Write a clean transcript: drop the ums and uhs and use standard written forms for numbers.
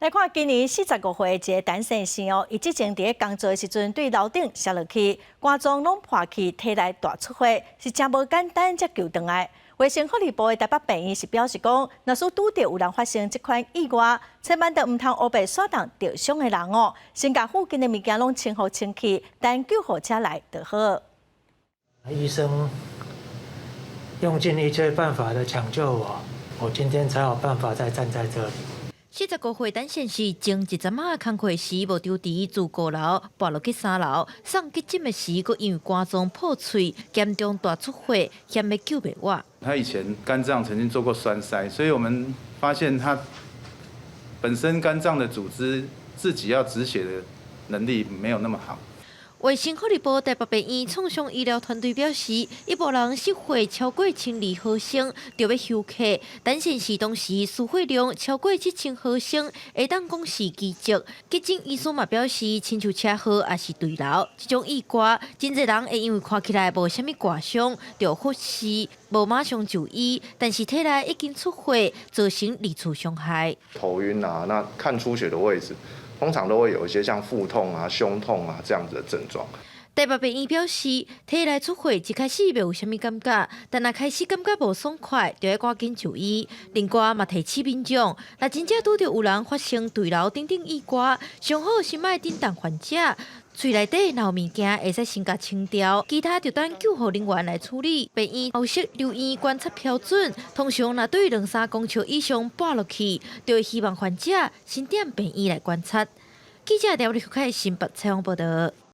来看今年45岁一个单身生哦，伊之前伫咧工作的时阵对楼顶摔落去，肝脏拢破去，体内大出血，是真无简单才救回来。卫生福利部的台北病院是表示讲，若是拄到有人发生这款意外，千万都唔通黑白扫荡受伤的人哦，先把附近的物件拢清好清气，等救护车来就好。医生用尽一切办法的抢救我今天才有办法再站在这里。45岁单身是前一阵仔工课时无丢伫自5楼，跌落去3楼，送急诊的时，佮因为肝脏破碎，严重大出血，险要救袂活。他以前肝脏曾经做过栓塞，所以我们发现他本身肝脏的组织自己要止血的能力没有那么好。卫生福利部台北病院创伤医疗团队表示，一部人失血超过12毫升，就要休克。单身时当时输血量超过7000毫升，会当讲是奇迹。急诊医生嘛表示，亲像车祸也是对流，这种意外，真侪人会因为看起来无啥物刮伤，就忽视，无马上就医，但是体内已经出血，造成二次伤害。头晕啊，那看出血的位置。通常都会有一些像腹痛啊、胸痛啊这样子的症状。台北病院表示，体内出血一开始袂有啥物感觉，但若开始感觉无爽快，就要赶紧就医。另外嘛提醒民众，若真正拄到有人发生对楼等意外，上好是莫叮当患者。嘴内底若有物件，会使先甲清掉，其他就等救护人员来处理。病院后续留院观察标准，通常若对2-3公尺以上跌落去，就会希望患者先踮病院来观察。记者廖立凯新北采访报道。